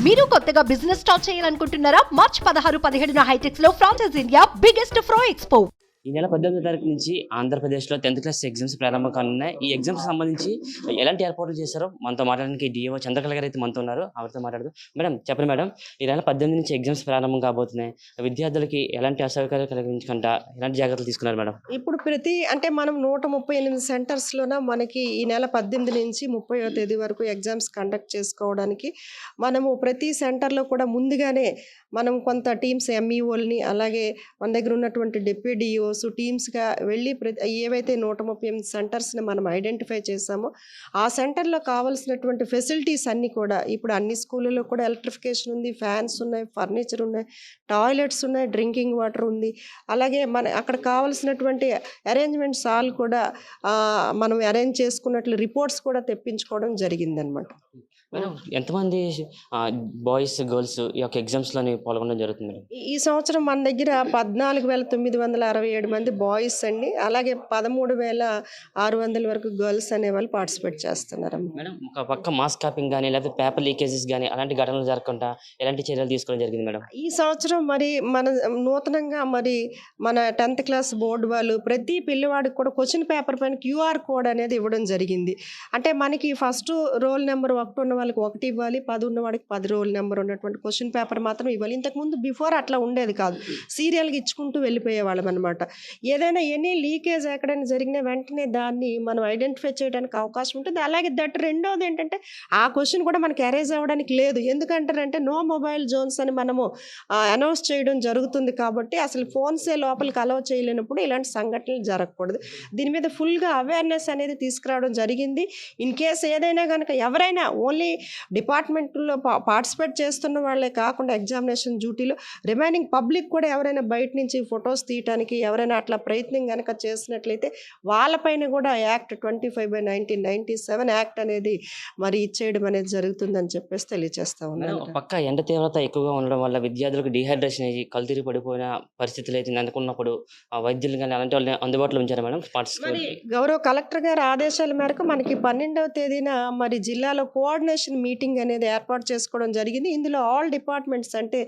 మీరు కొత్తగా business start చేయాలనుకుంటున్నారా? మార్చ్ 16-17 హైటెక్స్ లో ఫ్రాన్సెస్ ఇండియా బిగ్గెస్ట్ ఫ్రో ఎక్స్పో. ఈ నెల 18వ తారీఖు నుంచి ఆంధ్రప్రదేశ్లో 10th క్లాస్ ఎగ్జామ్స్ ప్రారంభం కానున్నాయి. ఈ ఎగ్జామ్స్ సంబంధించి ఎలాంటి ఏర్పాట్లు చేశారో మనతో మాట్లాడడానికి డిఓ చంద్రకళ గారు అయితే మనతో ఉన్నారు. ఆవిడతో మాట్లాడదు. మేడం చెప్పండి మేడం, ఈ నెల 18 నుంచి ఎగ్జామ్స్ ప్రారంభం కాబోతున్నాయి. విద్యార్థులకి ఎలాంటి అసౌకర్యాలు కలిగించకుండా ఎలాంటి జాగ్రత్తలు తీసుకున్నారు మేడం? ఇప్పుడు మనం 138 సెంటర్స్లోన మనకి ఈ నెల 18 నుంచి 30వ తేదీ వరకు ఎగ్జామ్స్ కండక్ట్ చేసుకోవడానికి మనము ప్రతి సెంటర్లో కూడా ముందుగానే మనం కొంత టీమ్స్ ఎంఈఓల్ని అలాగే మన దగ్గర ఉన్నటువంటి డిప్యూటీ డిఓస్ టీమ్స్గా వెళ్ళి ఏవైతే 138 సెంటర్స్ని మనం ఐడెంటిఫై చేసామో ఆ సెంటర్లో కావాల్సినటువంటి ఫెసిలిటీస్ అన్నీ కూడా ఇప్పుడు అన్ని స్కూళ్ళలో కూడా ఎలక్ట్రిఫికేషన్ ఉంది, ఫ్యాన్స్ ఉన్నాయి, ఫర్నిచర్ ఉన్నాయి, టాయిలెట్స్ ఉన్నాయి, డ్రింకింగ్ వాటర్ ఉంది. అలాగే అక్కడ కావాల్సినటువంటి అరేంజ్మెంట్స్ ఆల్ కూడా మనం అరేంజ్ చేసుకున్నట్లు రిపోర్ట్స్ కూడా తెప్పించుకోవడం జరిగిందనమాట. మేడం ఎంతమంది బాయ్స్ గర్ల్స్ ఈ యొక్క ఎగ్జామ్స్లోని పాల్గొనడం జరుగుతుంది మేడం? ఈ సంవత్సరం మన దగ్గర 14,967 మంది బాయ్స్ అండి, అలాగే 13,600 వరకు గర్ల్స్ అనేవాళ్ళు పార్టిసిపేట్ చేస్తున్నారు. మేడం ఒక పక్క మాస్ కాపింగ్ కానీ లేకపోతే పేపర్ లీకేజెస్ కానీ అలాంటి ఘటనలు జరగకుండా ఎలాంటి చర్యలు తీసుకోవడం జరిగింది మేడం? ఈ సంవత్సరం మన నూతనంగా మన 10th క్లాస్ బోర్డు వాళ్ళు ప్రతి పిల్లవాడికి కూడా క్వశ్చన్ పేపర్ పైన QR కోడ్ అనేది ఇవ్వడం జరిగింది. అంటే మనకి ఫస్ట్ రోల్ నెంబర్ 1 ఉన్న వాళ్ళకి 1 ఇవ్వాలి, 10 ఉన్న వాడికి 10 రోల్ నెంబర్ ఉన్నటువంటి క్వశ్చన్ పేపర్ మాత్రం ఇవ్వాలి. ఇంతకుముందు బిఫోర్ అట్లా ఉండేది కాదు, సీరియల్గా ఇచ్చుకుంటూ వెళ్ళిపోయేవాళ్ళం అనమాట. ఏదైనా ఎనీ లీకేజ్ ఎక్కడైనా జరిగిన వెంటనే దాన్ని మనం ఐడెంటిఫై చేయడానికి అవకాశం ఉంటుంది. అలాగే రెండోది ఏంటంటే ఆ క్వశ్చన్ కూడా మనకి అరేజ్ అవ్వడానికి లేదు. ఎందుకంటారంటే నో మొబైల్ జోన్స్ అని మనము అనౌన్స్ చేయడం జరుగుతుంది కాబట్టి అసలు ఫోన్సే లోపలికి అలౌ చేయలేనప్పుడు ఇలాంటి సంఘటనలు జరగకూడదు. దీని మీద ఫుల్గా అవేర్నెస్ అనేది తీసుకురావడం జరిగింది. ఇన్ కేస్ ఏదైనా కనుక ఎవరైనా ఓన్లీ డిపార్ట్మెంట్లో పార్టిసిపేట్ చేస్తున్న వాళ్ళే కాకుండా ఎగ్జామినేషన్ డ్యూటీలో రిమైనింగ్ పబ్లిక్ కూడా ఎవరైనా బయట నుంచి ఫొటోస్ తీయడానికి ఎవరైనా అట్లా ప్రయత్నం కనుక చేసినట్లయితే వాళ్ళపైన కూడా యాక్ట్ 25/1997 యాక్ట్ అనేది ఇచ్చేయడం అనేది జరుగుతుందని చెప్పేసి తెలియజేస్తా ఉన్నాను. పక్క ఎండ తీవ్రత ఎక్కువగా ఉండడం వల్ల విద్యార్థులకు డిహైడ్రేషన్ అయ్యి కళ్ళు తిరిగి పడిపోయిన పరిస్థితులు అయితే అనుకున్నప్పుడు వైద్యులు కానీ అలాంటి వాళ్ళని అందుబాటులో ఉంచారు మేడం? గౌరవ కలెక్టర్ గారి ఆదేశాల మేరకు మనకి 12వ తేదీన జిల్లాలో కోఆర్డినేషన్ మీటింగ్ అనేది ఏర్పాటు చేసుకోవడం జరిగింది. ఇందులో ఆల్ డిపార్ట్మెంట్స్ అంటే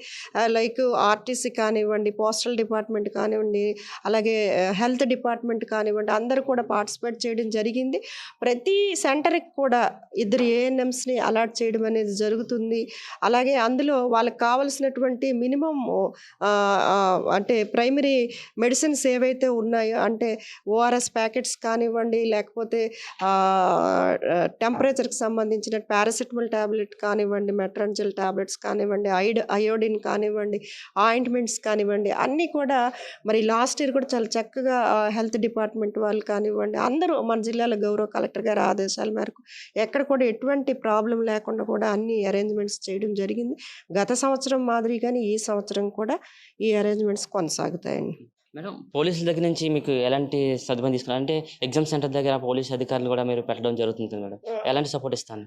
లైక్ ఆర్టీసీ కానివ్వండి, పోస్టల్ డిపార్ట్మెంట్ కానివ్వండి, అలాగే హెల్త్ డిపార్ట్మెంట్ కానివ్వండి, అందరూ కూడా పార్టిసిపేట్ చేయడం జరిగింది. ప్రతి సెంటర్కి కూడా 2 ANMస్ని అలాట్ చేయడం అనేది జరుగుతుంది. అలాగే అందులో వాళ్ళకి కావాల్సినటువంటి మినిమం అంటే ప్రైమరీ మెడిసిన్స్ ఏవైతే ఉన్నాయో అంటే ORS ప్యాకెట్స్ కానివ్వండి, లేకపోతే టెంపరేచర్కి సంబంధించిన పారాసిటమాల్ ట్యాబ్లెట్ కానివ్వండి, మెట్రాన్జెల్ ట్యాబ్లెట్స్ కానివ్వండి, అయోడిన్ కానివ్వండి, ఆయింట్మెంట్స్ కానివ్వండి, అన్నీ కూడా లాస్ట్ ఇయర్ కూడా చాలా చక్కగా హెల్త్ డిపార్ట్మెంట్ వాళ్ళు కానివ్వండి అందరూ మన జిల్లాలో గౌరవ కలెక్టర్ గారి ఆదేశాల మేరకు ఎక్కడ కూడా ఎటువంటి ప్రాబ్లం లేకుండా కూడా అన్ని అరేంజ్మెంట్స్ చేయడం జరిగింది. గత సంవత్సరం మాదిరిగానే ఈ సంవత్సరం కూడా ఈ అరేంజ్మెంట్స్ కొనసాగుతాయండి. మేడం పోలీసుల దగ్గర నుంచి మీకు ఎలాంటి సదుపాయం తీసుకున్నారు? అంటే ఎగ్జామ్ సెంటర్ దగ్గర పోలీస్ అధికారులు కూడా మీరు పెట్టడం జరుగుతుంది మేడం, ఎలాంటి సపోర్ట్ ఇస్తాను?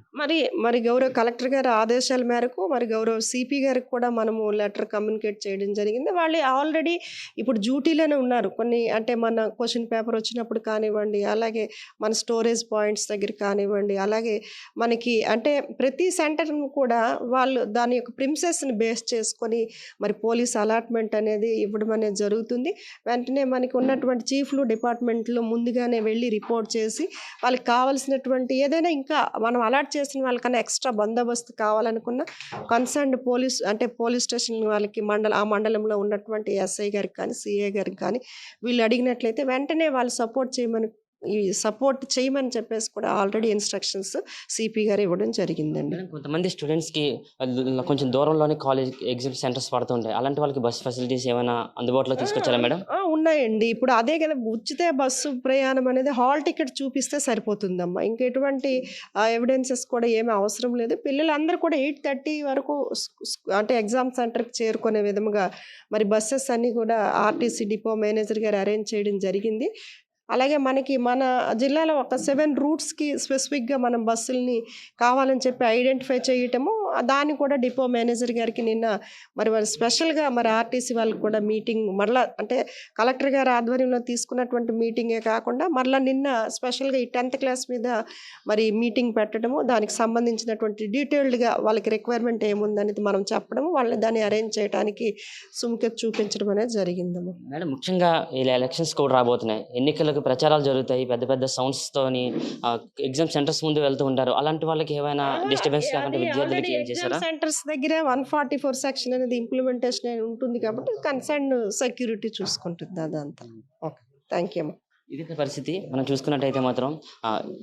గౌరవ కలెక్టర్ గారి ఆదేశాల మేరకు గౌరవ CP గారికి కూడా మనము లెటర్ కమ్యూనికేట్ చేయడం జరిగింది. వాళ్ళు ఆల్రెడీ ఇప్పుడు డ్యూటీలోనే ఉన్నారు. కొన్ని అంటే మన క్వశ్చన్ పేపర్ వచ్చినప్పుడు కానివ్వండి, అలాగే మన స్టోరేజ్ పాయింట్స్ దగ్గర కానివ్వండి, అలాగే మనకి అంటే ప్రతి సెంటర్ కూడా వాళ్ళు దాని యొక్క ప్రిన్సెస్ని బేస్ చేసుకొని పోలీస్ అలాట్మెంట్ అనేది ఇవ్వడం అనేది జరుగుతుంది. వెంటనే మనకి ఉన్నటువంటి చీఫ్లు డిపార్ట్మెంట్లో ముందుగానే వెళ్ళి రిపోర్ట్ చేసి వాళ్ళకి కావాల్సినటువంటి ఏదైనా ఇంకా మనం అలాట్ చేసిన వాళ్ళకన్నా ఎక్స్ట్రా బందోబస్తు కావాలనుకున్న కన్సర్న్డ్ పోలీస్ స్టేషన్ వాళ్ళకి ఆ మండలంలో ఉన్నటువంటి SI గారికి కానీ CA గారికి కానీ వీళ్ళు అడిగినట్లయితే వెంటనే వాళ్ళు సపోర్ట్ చేయమని చెప్పేసి కూడా ఆల్రెడీ ఇన్స్ట్రక్షన్స్ CP గారు ఇవ్వడం జరిగిందండి. కొంతమంది స్టూడెంట్స్కి కొంచెం దూరంలోనే కాలేజ్ ఎగ్జామ్ సెంటర్స్ పడుతూ ఉంటాయి. అలాంటి వాళ్ళకి బస్ ఫెసిలిటీస్ ఏమైనా అందుబాటులో తీసుకొచ్చారా మేడం? ఉన్నాయండి. ఇప్పుడు అదే కదా ఉచిత బస్సు ప్రయాణం అనేది హాల్ టికెట్ చూపిస్తే సరిపోతుందమ్మా. ఇంకెటువంటి ఎవిడెన్సెస్ కూడా ఏమీ అవసరం లేదు. పిల్లలందరూ కూడా 8:30 వరకు అంటే ఎగ్జామ్ సెంటర్కి చేరుకునే విధముగా బస్సెస్ అన్నీ కూడా RTC డిపో మేనేజర్ గారు అరేంజ్ చేయడం జరిగింది. అలాగే మనకి మన జిల్లాలో ఒక 7 రూట్స్కి స్పెసిఫిక్గా మనం బస్సుల్ని కావాలని చెప్పి ఐడెంటిఫై చేయటము దాన్ని కూడా డిపో మేనేజర్ గారికి నిన్న మరి వారు స్పెషల్గా మరి ఆర్టీసీ వాళ్ళకి కూడా మీటింగ్ మరలా అంటే కలెక్టర్ గారి ఆధ్వర్యంలో తీసుకున్నటువంటి మీటింగే కాకుండా మరలా నిన్న స్పెషల్గా ఈ 10th క్లాస్ మీద మరి మీటింగ్ పెట్టడము, దానికి సంబంధించినటువంటి డీటెయిల్డ్గా వాళ్ళకి రిక్వైర్మెంట్ ఏముందనేది మనం చెప్పడము, వాళ్ళని దాన్ని అరేంజ్ చేయడానికి సుముఖత చూపించడం అనేది జరిగిందమ్మా. మేడం ముఖ్యంగా ఇలా ఎలక్షన్స్ కూడా రాబోతున్నాయి, ఎన్నికలకు ప్రచారాలు జరుగుతాయి, పెద్ద పెద్ద సౌండ్స్తోని ఎగ్జామ్ సెంటర్స్ ముందు వెళ్తూ ఉంటారు. అలాంటి వాళ్ళకి ఏమైనా డిస్టర్బెన్స్ కాకుండా విద్యార్థులకి ఏం చేశారా? సెంటర్స్ దగ్గర 144 సెక్షన్ అనేది ఇంప్లిమెంటేషన్ ఉంటుంది కాబట్టి కన్సర్న్ సెక్యూరిటీ చూసుకుంటుంది అదంతా. ఓకే, థ్యాంక్ యూ అమ్మా. ఇది పరిస్థితి. మనం చూసుకున్నట్టయితే మాత్రం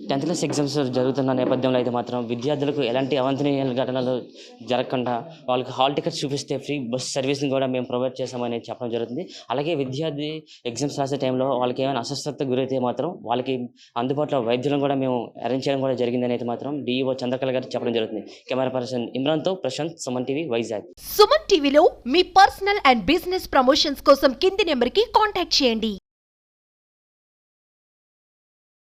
10th క్లాస్ ఎగ్జామ్స్ జరుగుతున్న నేపథ్యంలో అయితే మాత్రం విద్యార్థులకు ఎలాంటి అవాంఛనీయ ఘటనలు జరగకుండా వాళ్ళకి హాల్ టికెట్స్ చూపిస్తే ఫ్రీ బస్ సర్వీస్ని కూడా మేము ప్రొవైడ్ చేస్తామని చెప్పడం జరుగుతుంది. అలాగే విద్యార్థి ఎగ్జామ్స్ రాసే టైంలో వాళ్ళకి ఏమైనా అస్వస్థతకు గురైతే మాత్రం వాళ్ళకి అందుబాటులో వైద్యులను కూడా మేము అరేంజ్ చేయడం కూడా జరిగిందని అయితే మాత్రం డిఈఓ చంద్రకళ గారు చెప్పడం జరుగుతుంది. కెమెరా పర్సన్ ఇమ్రాన్తో ప్రశాంత్, సుమన్ టీవీ, వైజాగ్. సుమన్ టీవీలో మీ పర్సనల్ అండ్ బిజినెస్ ప్రమోషన్స్ కోసం కింది నెంబర్కి కాంటాక్ట్ చేయండి.